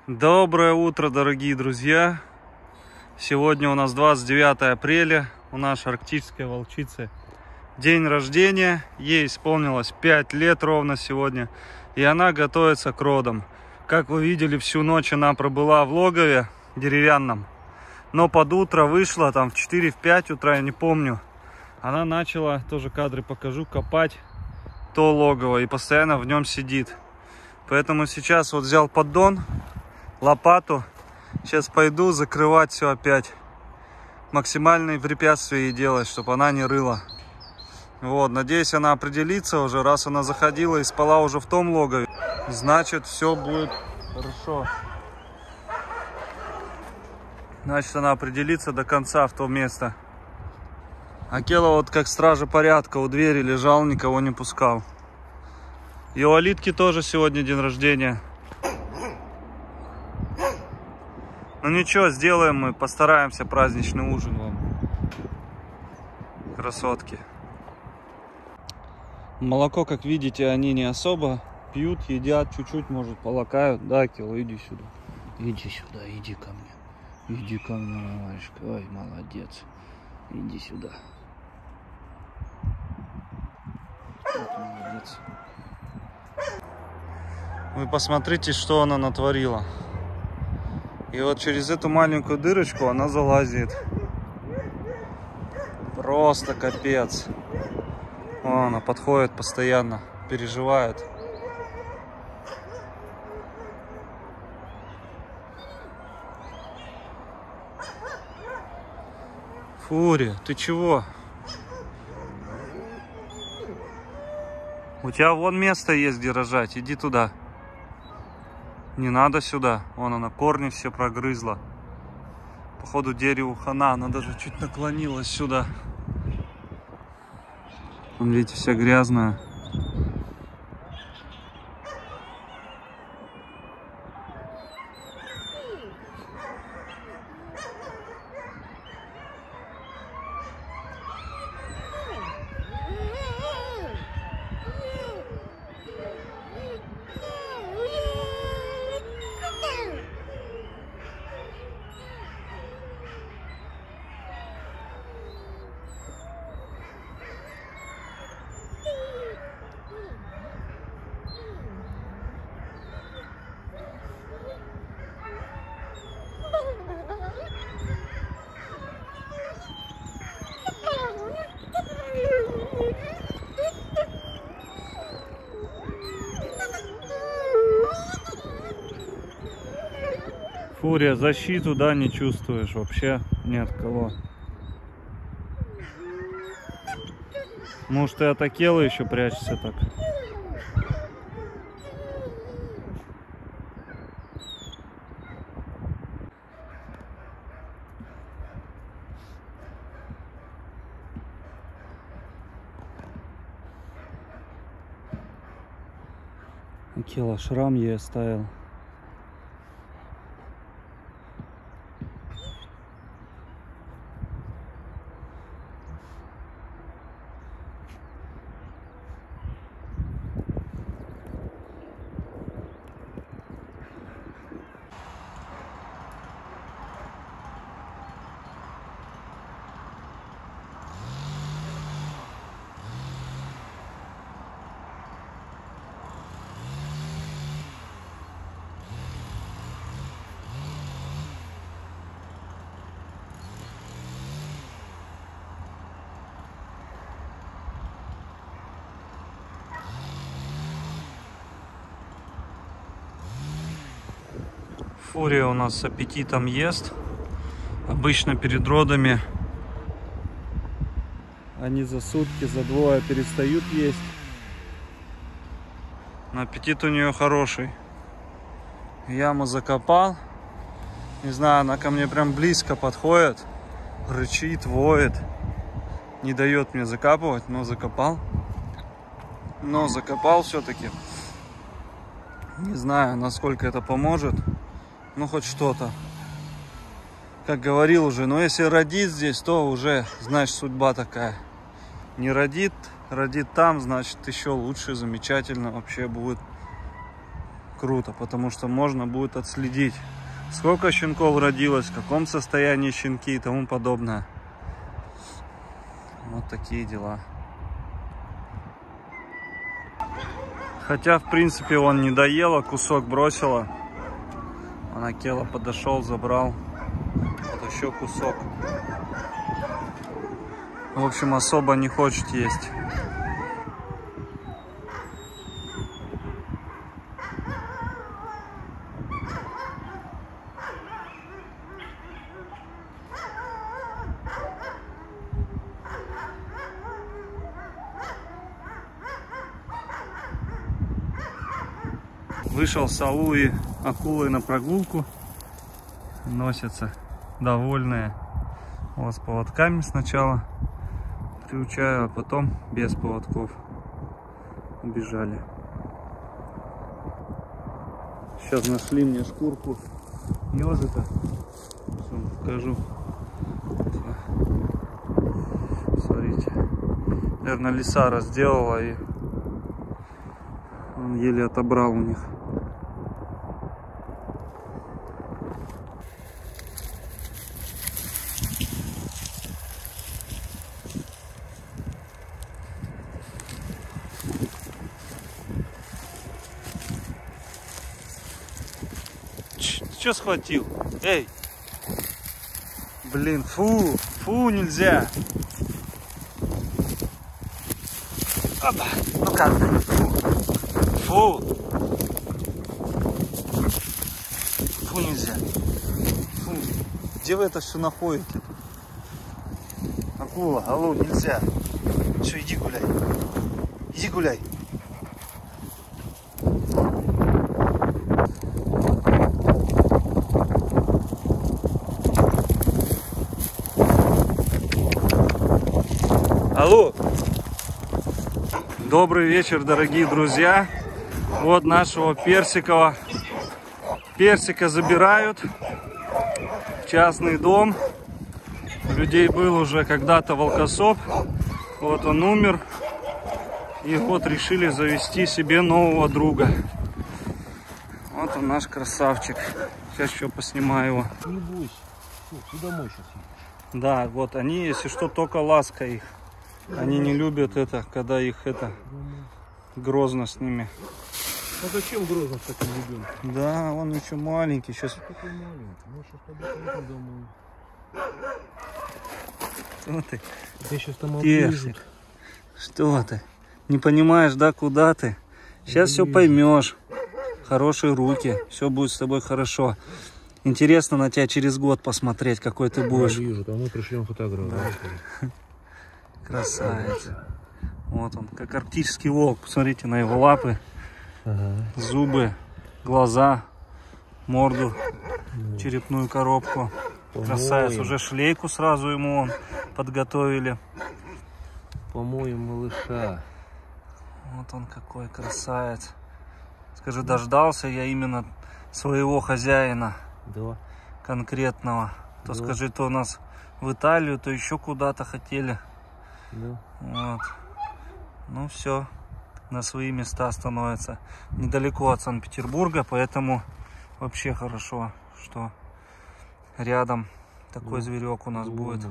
Доброе утро, дорогие друзья! Сегодня у нас 29 апреля, у нашей арктической волчицы день рождения. Ей исполнилось 5 лет ровно сегодня, и она готовится к родам. Как вы видели, всю ночь она пробыла в логове деревянном, но под утро вышла, там в 4-5 утра, я не помню, она начала, тоже кадры покажу, копать то логово и постоянно в нем сидит. Поэтому сейчас вот взял поддон, лопату, сейчас пойду закрывать все опять, максимальные препятствия ей делать, чтобы она не рыла. Вот, надеюсь, она определится уже, раз она заходила и спала уже в том логове, значит, все будет хорошо. Значит, она определится до конца в то место. Акела вот как стража порядка у двери лежал, никого не пускал. И у Алитки тоже сегодня день рождения. Ну ничего, сделаем мы, постараемся праздничный ужин вам. Красотки. Молоко, как видите, они не особо пьют, едят, чуть-чуть, может, полакают. Да, Акела, иди сюда. Иди сюда, иди ко мне. Иди ко мне, малышка. Ой, молодец. Иди сюда. Вот, молодец. Вы посмотрите, что она натворила. И вот через эту маленькую дырочку она залазит. Просто капец. О, она подходит постоянно, переживает. Фурия, ты чего? У тебя вон место есть, где рожать. Иди туда. Не надо сюда. Вон она корни все прогрызла. Походу дереву хана. Она даже чуть наклонилась сюда. Вон, видите, вся грязная. Фурия, защиту, да, не чувствуешь вообще ни от кого. Может, ты от Акелы еще прячешься так? Акела шрам ей оставил. Фурия у нас с аппетитом ест. Обычно перед родами они за сутки, за двое перестают есть. Но аппетит у нее хороший. Яму закопал. Не знаю, она ко мне прям близко подходит. Рычит, воет. Не дает мне закапывать, но закопал. Но закопал все-таки. Не знаю, насколько это поможет. Ну, хоть что-то. Как говорил уже, но если родит здесь, то уже, значит, судьба такая. Не родит, родит там, значит, еще лучше, замечательно вообще будет. круто, потому что можно будет отследить, сколько щенков родилось, в каком состоянии щенки и тому подобное. Вот такие дела. Хотя, в принципе, он не доела, кусок бросила. Акела подошел, забрал. Вот еще кусок. В общем, особо не хочет есть. Вышел с Алу и акулой на прогулку. Носятся довольные. Вот с поводками сначала приучаю, а потом без поводков. Убежали. Сейчас нашли мне шкурку ежика. Сейчас вам покажу. Смотрите. Наверное, лиса разделала, и он еле отобрал у них. Че схватил? Эй! Блин, фу! Фу, нельзя! Опа! Ну как? Фу! Фу, нельзя! Фу! Где вы это все находите? Акула, алло, нельзя! Все, иди гуляй! Иди гуляй! Алло! Добрый вечер, дорогие друзья! Вот нашего Персика забирают в частный дом. У людей был уже когда-то волкосоп. Вот он умер. И вот решили завести себе нового друга. Вот он, наш красавчик. Сейчас еще поснимаю его. Не бойся. Ты домой сейчас едешь. Да, вот они, если что, только ласка их. Они не любят это, когда их грозно с ними. А зачем грозно с таким ребенком? Да, он еще маленький. Сейчас. Какой маленький. Ну, сейчас побежим домой. Что ты? Тебя сейчас там Персик. оближут. Что ты? Не понимаешь, да, куда ты? Сейчас все поймешь. Хорошие руки. Все будет с тобой хорошо. Интересно на тебя через год посмотреть, какой ты будешь. Вижу, а мы пришлем фотографию. Да. Красавец. Вот он, как арктический волк. Посмотрите на его лапы, зубы, глаза, морду, черепную коробку. Красавец. Уже шлейку сразу ему подготовили. Помоем малыша. Вот он какой красавец. Скажи, дождался я именно своего хозяина. Да. Конкретного. То Да. скажи, то у нас в Италию, то еще куда-то хотели. Да. Вот. Ну все, на свои места становится. Недалеко от Санкт-Петербурга, поэтому вообще хорошо, что рядом такой зверек у нас будет.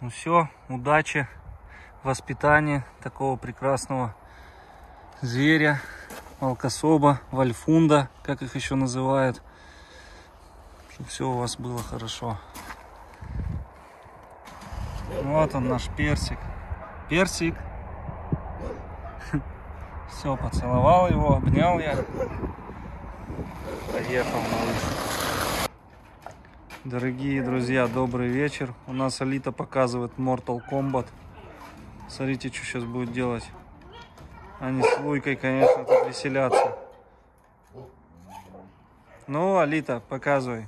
Ну все, удачи в воспитании такого прекрасного зверя, волкособа, вольфунда, как их еще называют. Чтобы все у вас было хорошо. Вот он, наш Персик. Персик. Все, поцеловал его, обнял я. Поехал, малыш. Дорогие друзья, добрый вечер. У нас Алита показывает Mortal Kombat. Смотрите, что сейчас будет делать. Они с Луйкой, конечно, тут веселятся. Ну, Алита, показывай.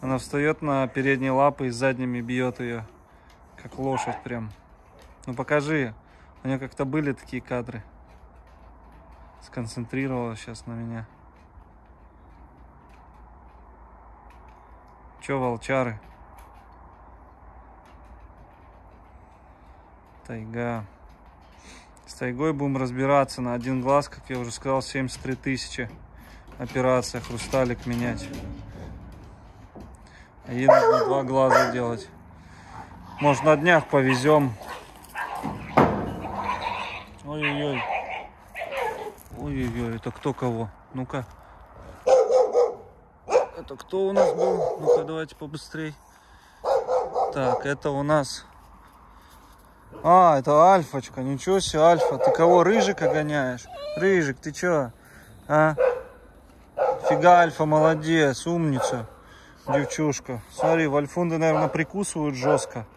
Она встает на передние лапы и задними бьет ее, как лошадь прям. Ну покажи. У нее как-то были такие кадры. Сконцентрировалась сейчас на меня. Че, волчары? Тайга. С тайгой будем разбираться на один глаз, как я уже сказал, 73 тысячи. Операция, хрусталик менять. А ей нужно 2 глаза делать. Может, на днях повезем. Ой-ой-ой. Ой-ой-ой, это кто кого? Ну-ка. Это кто у нас был? Ну-ка, давайте побыстрей. Так, это у нас... А, это Альфочка. Ничего себе, Альфа. Ты кого, Рыжика гоняешь? Рыжик, ты чё? А? Фига, Альфа, молодец, умница. Девчушка. Смотри, вальфунды, наверное, прикусывают жестко.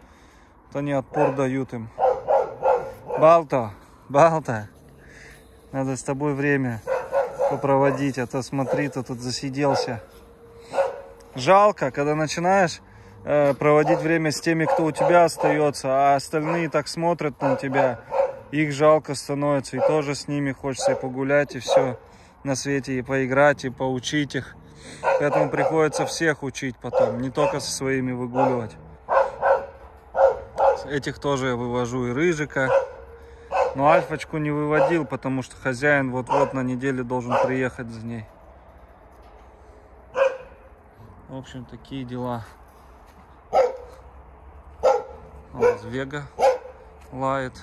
То они отпор дают им. Балта, Балта. Надо с тобой время попроводить, а то смотри, ты тут засиделся. Жалко, когда начинаешь проводить время с теми, кто у тебя остается, а остальные так смотрят на тебя, их жалко становится, и тоже с ними хочется и погулять, и все на свете, и поиграть, и поучить их. Поэтому приходится всех учить потом, не только со своими выгуливать. Этих тоже я вывожу, и Рыжика. Но Альфочку не выводил, потому что хозяин вот-вот на неделе должен приехать за ней. В общем, такие дела. У нас Вега лает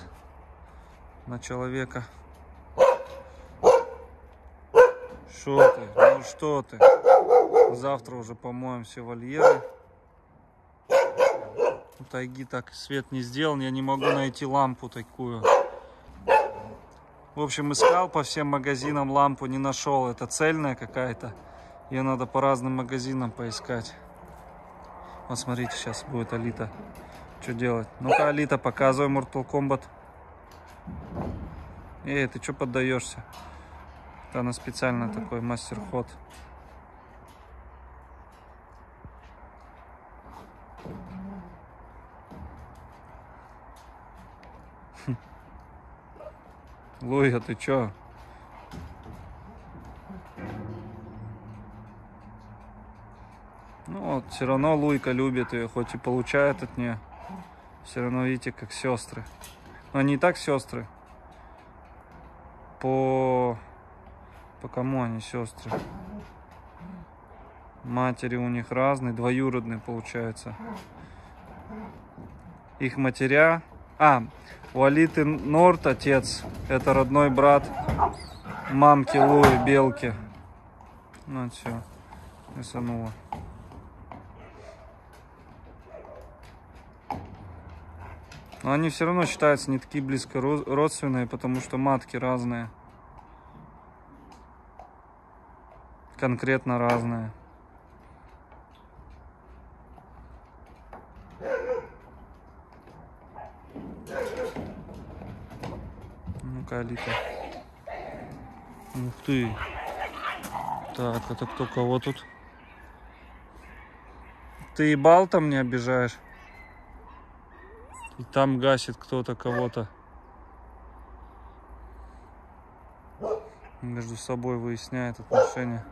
на человека. Что ты? Ну что ты? Завтра уже помоем все вольеры. У тайги так свет не сделан. Я не могу найти лампу такую. В общем, искал по всем магазинам лампу, не нашел. Это цельная какая-то. Ее надо по разным магазинам поискать. Вот смотрите, сейчас будет Алита. Что делать? Ну-ка, Алита, показывай Mortal Kombat. Эй, ты что поддаешься? Это она специально такой мастер-ход. Луя, ты чё? Ну вот, все равно Луйка любит ее, хоть и получает от нее. Все равно, видите, как сестры. Но они и так сестры. По кому они сестры? Матери у них разные, двоюродные получается. Их матеря... у Алиты Норт отец. Это родной брат мамки Луи, Белки. Ну все, рисанула. Но они все равно считаются не такие близко родственные, потому что матки разные. Конкретно разные. Ну-ка, Алита. Ух ты. Так, это кто кого тут? Ты и Балта мне обижаешь? И там гасит кто-то кого-то. Между собой выясняет отношения.